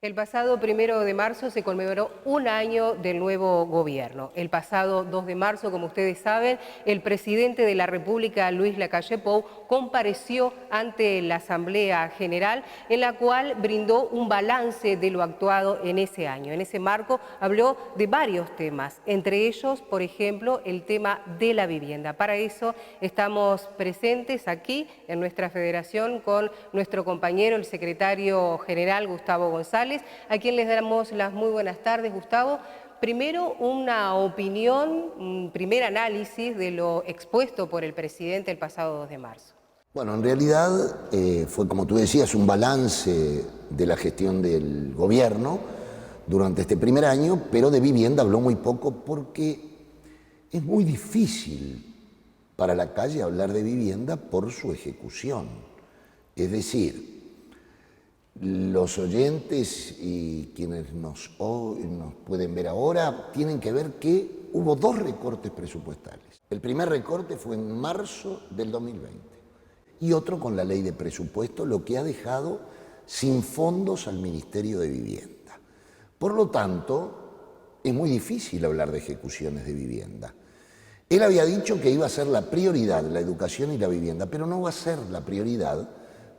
El pasado 1 de marzo se conmemoró un año del nuevo gobierno. El pasado 2 de marzo, como ustedes saben, el presidente de la República, Luis Lacalle Pou, compareció ante la Asamblea General, en la cual brindó un balance de lo actuado en ese año. En ese marco habló de varios temas, entre ellos, por ejemplo, el tema de la vivienda. Para eso estamos presentes aquí en nuestra federación con nuestro compañero, el secretario general, Gustavo González, a quien les damos las muy buenas tardes, Gustavo. Primero, una opinión, un primer análisis de lo expuesto por el presidente el pasado 2 de marzo. Bueno, en realidad fue, como tú decías, un balance de la gestión del gobierno durante este primer año, pero de vivienda habló muy poco porque es muy difícil para la calle hablar de vivienda por su ejecución. Es decir, los oyentes y quienes nos pueden ver ahora tienen que ver que hubo dos recortes presupuestales. El primer recorte fue en marzo del 2020 y otro con la ley de presupuesto, lo que ha dejado sin fondos al Ministerio de Vivienda. Por lo tanto, es muy difícil hablar de ejecuciones de vivienda. Él había dicho que iba a ser la prioridad la educación y la vivienda, pero no va a ser la prioridad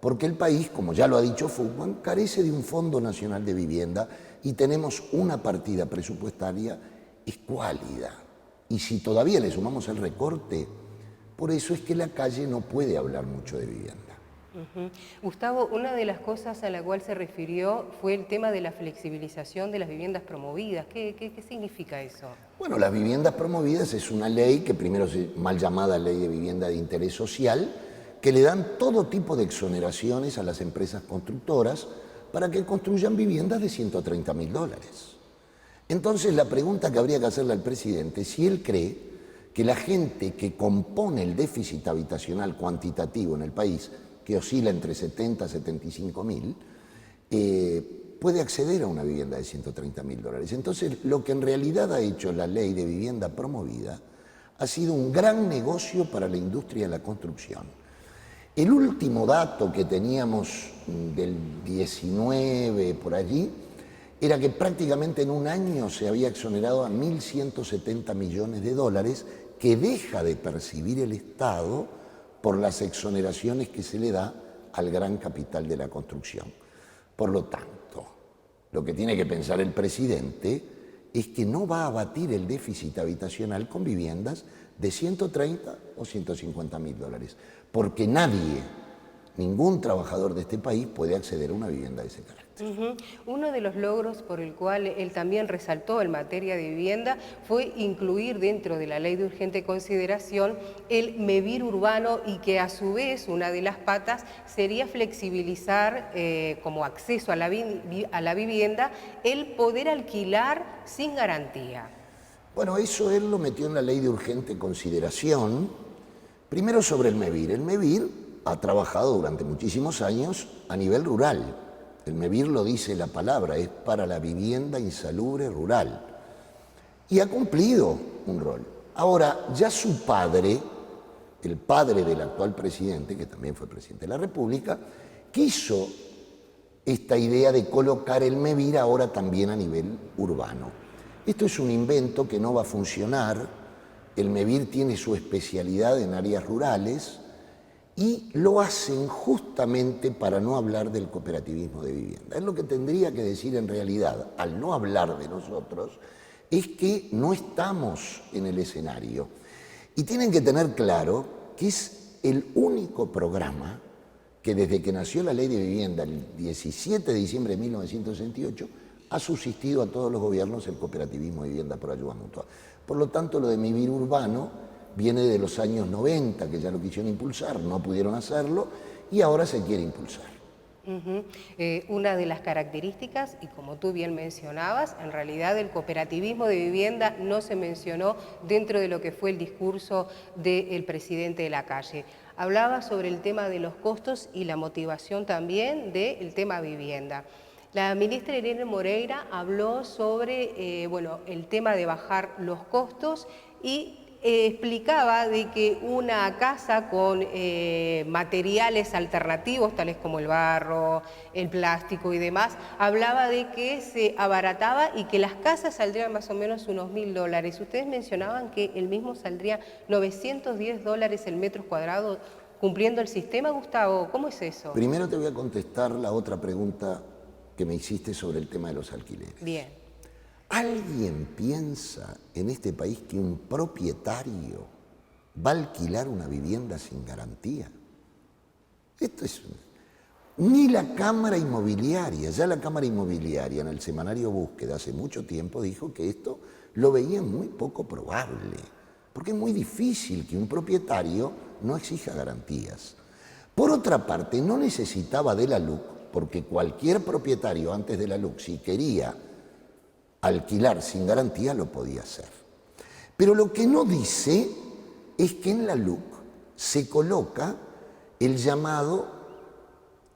porque el país, como ya lo ha dicho Fugman, carece de un Fondo Nacional de Vivienda y tenemos una partida presupuestaria escuálida. Y si todavía le sumamos el recorte, por eso es que la calle no puede hablar mucho de vivienda. Gustavo, una de las cosas a la cual se refirió fue el tema de la flexibilización de las viviendas promovidas. ¿Qué significa eso? Bueno, las viviendas promovidas es una ley que primero es mal llamada Ley de Vivienda de Interés Social, que le dan todo tipo de exoneraciones a las empresas constructoras para que construyan viviendas de $130.000. Entonces la pregunta que habría que hacerle al presidente es si él cree que la gente que compone el déficit habitacional cuantitativo en el país, que oscila entre 70 y 75.000, puede acceder a una vivienda de $130.000. Entonces lo que en realidad ha hecho la ley de vivienda promovida ha sido un gran negocio para la industria de la construcción. El último dato que teníamos del 19 por allí era que prácticamente en un año se había exonerado a $1.170 millones que deja de percibir el Estado por las exoneraciones que se le da al gran capital de la construcción. Por lo tanto, lo que tiene que pensar el presidente es que no va a abatir el déficit habitacional con viviendas de $130 o $150.000, porque nadie, ningún trabajador de este país puede acceder a una vivienda de ese carácter. Uno de los logros por el cual él también resaltó en materia de vivienda fue incluir dentro de la ley de urgente consideración el MEVIR urbano y que a su vez una de las patas sería flexibilizar como acceso a la vivienda el poder alquilar sin garantía. Bueno, eso él lo metió en la ley de urgente consideración, primero sobre el MEVIR. El MEVIR ha trabajado durante muchísimos años a nivel rural. El MEVIR lo dice la palabra, es para la vivienda insalubre rural. Y ha cumplido un rol. Ahora, ya su padre, el padre del actual presidente, que también fue presidente de la República, quiso esta idea de colocar el MEVIR ahora también a nivel urbano. Esto es un invento que no va a funcionar. El MEVIR tiene su especialidad en áreas rurales y lo hacen justamente para no hablar del cooperativismo de vivienda. Es lo que tendría que decir en realidad, al no hablar de nosotros, es que no estamos en el escenario. Y tienen que tener claro que es el único programa que desde que nació la Ley de Vivienda, el 17 de diciembre de 1968, ha subsistido a todos los gobiernos el cooperativismo de vivienda por ayuda mutua. Por lo tanto, lo de MEVIR urbano viene de los años 90, que ya lo quisieron impulsar, no pudieron hacerlo, y ahora se quiere impulsar. Una de las características, y como tú bien mencionabas, en realidad el cooperativismo de vivienda no se mencionó dentro de lo que fue el discurso del presidente de la calle. Hablaba sobre el tema de los costos y la motivación también del tema vivienda. La ministra Irene Moreira habló sobre el tema de bajar los costos y explicaba de que una casa con materiales alternativos, tales como el barro, el plástico y demás, hablaba de que se abarataba y que las casas saldrían más o menos unos $1000. Ustedes mencionaban que el mismo saldría $910 el metro cuadrado cumpliendo el sistema, Gustavo. ¿Cómo es eso? Primero te voy a contestar la otra pregunta que me hiciste sobre el tema de los alquileres. Bien. ¿Alguien piensa en este país que un propietario va a alquilar una vivienda sin garantía? Esto es... Ni la Cámara Inmobiliaria, ya la Cámara Inmobiliaria en el semanario Búsqueda hace mucho tiempo dijo que esto lo veía muy poco probable, porque es muy difícil que un propietario no exija garantías. Por otra parte, no necesitaba de la LUC, porque cualquier propietario antes de la LUC, si quería alquilar sin garantía, lo podía hacer. Pero lo que no dice es que en la LUC se coloca el llamado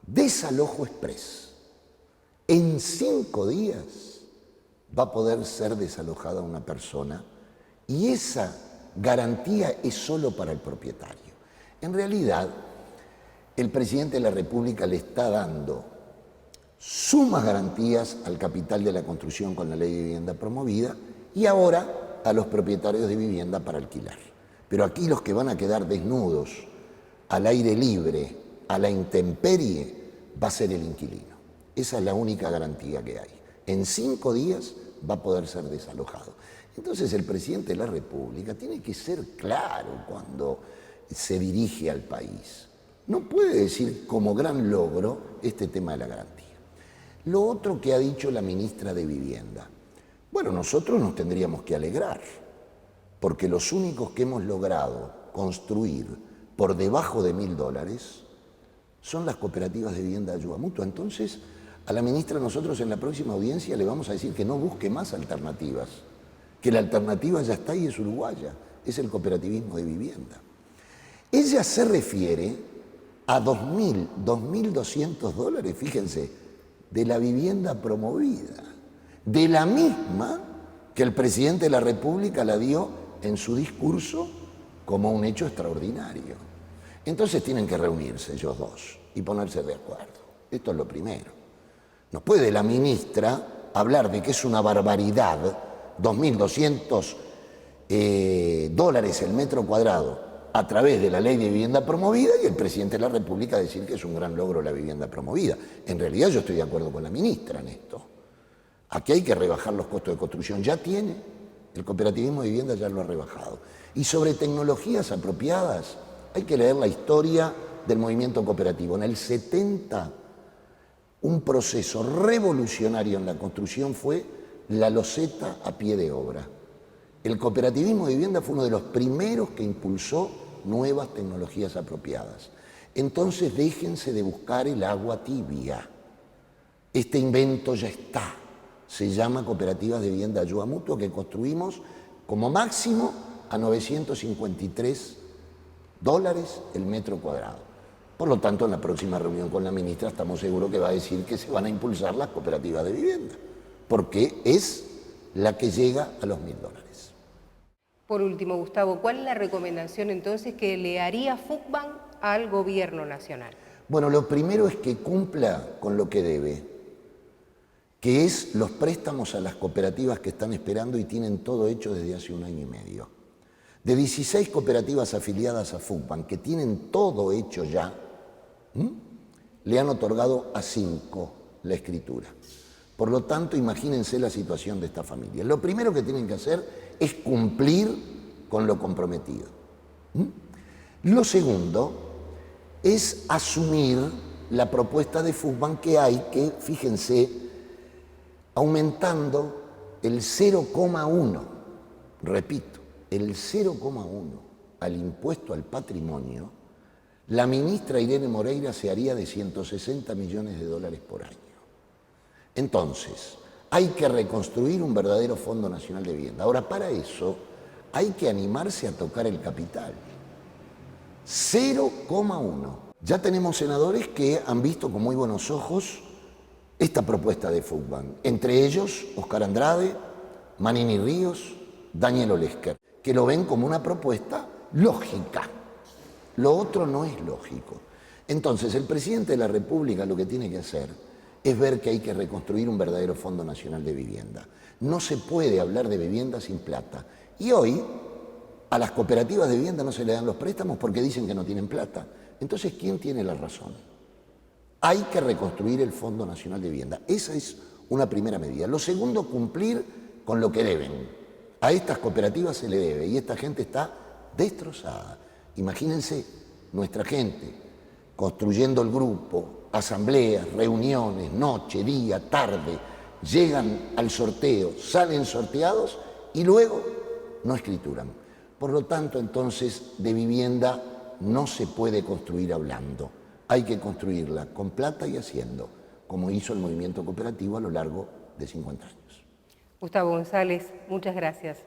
desalojo exprés. En 5 días va a poder ser desalojada una persona y esa garantía es solo para el propietario. En realidad, el presidente de la República le está dando sumas garantías al capital de la construcción con la ley de vivienda promovida y ahora a los propietarios de vivienda para alquilar. Pero aquí los que van a quedar desnudos, al aire libre, a la intemperie, va a ser el inquilino. Esa es la única garantía que hay. En 5 días va a poder ser desalojado. Entonces el presidente de la República tiene que ser claro cuando se dirige al país. No puede decir como gran logro este tema de la garantía. Lo otro que ha dicho la ministra de Vivienda, bueno, nosotros nos tendríamos que alegrar, porque los únicos que hemos logrado construir por debajo de $1000 son las cooperativas de vivienda de ayuda mutua. Entonces, a la ministra nosotros en la próxima audiencia le vamos a decir que no busque más alternativas, que la alternativa ya está y es uruguaya, es el cooperativismo de vivienda. Ella se refiere a $2.200, fíjense, de la vivienda promovida, de la misma que el presidente de la República la dio en su discurso como un hecho extraordinario. Entonces tienen que reunirse ellos dos y ponerse de acuerdo. Esto es lo primero. No puede la ministra hablar de que es una barbaridad, $2.200 el metro cuadrado, a través de la ley de vivienda promovida y el presidente de la República decir que es un gran logro la vivienda promovida. En realidad yo estoy de acuerdo con la ministra en esto. Aquí hay que rebajar los costos de construcción. Ya tiene, el cooperativismo de vivienda ya lo ha rebajado. Y sobre tecnologías apropiadas, hay que leer la historia del movimiento cooperativo. En el 70, un proceso revolucionario en la construcción fue la loseta a pie de obra. El cooperativismo de vivienda fue uno de los primeros que impulsó nuevas tecnologías apropiadas. Entonces déjense de buscar el agua tibia. Este invento ya está. Se llama cooperativas de vivienda ayuda mutua que construimos como máximo a $953 el metro cuadrado. Por lo tanto, en la próxima reunión con la ministra estamos seguros que va a decir que se van a impulsar las cooperativas de vivienda, porque es la que llega a los $1000. Por último, Gustavo, ¿cuál es la recomendación entonces que le haría FUCBAN al gobierno nacional? Bueno, lo primero es que cumpla con lo que debe, que es los préstamos a las cooperativas que están esperando y tienen todo hecho desde hace 1 año y medio. De 16 cooperativas afiliadas a FUCBAN que tienen todo hecho ya, le han otorgado a 5 la escritura. Por lo tanto, imagínense la situación de esta familia. Lo primero que tienen que hacer es cumplir con lo comprometido. Lo segundo es asumir la propuesta de FUCBAN que hay que, fíjense, aumentando el 0,1, repito, el 0,1 al impuesto al patrimonio, la ministra Irene Moreira se haría de $160 millones por año. Entonces, hay que reconstruir un verdadero Fondo Nacional de Vivienda. Ahora, para eso, hay que animarse a tocar el capital. 0,1. Ya tenemos senadores que han visto con muy buenos ojos esta propuesta de FUCBAN. Entre ellos, Oscar Andrade, Manini Ríos, Daniel Olesker, que lo ven como una propuesta lógica. Lo otro no es lógico. Entonces, el presidente de la República lo que tiene que hacer es ver que hay que reconstruir un verdadero Fondo Nacional de Vivienda. No se puede hablar de vivienda sin plata. Y hoy a las cooperativas de vivienda no se le dan los préstamos porque dicen que no tienen plata. Entonces, ¿quién tiene la razón? Hay que reconstruir el Fondo Nacional de Vivienda. Esa es una primera medida. Lo segundo, cumplir con lo que deben. A estas cooperativas se le debe y esta gente está destrozada. Imagínense nuestra gente construyendo el grupo, asambleas, reuniones, noche, día, tarde, llegan al sorteo, salen sorteados y luego no escrituran. Por lo tanto, entonces, de vivienda no se puede construir hablando. Hay que construirla con plata y haciendo, como hizo el movimiento cooperativo a lo largo de 50 años. Gustavo González, muchas gracias.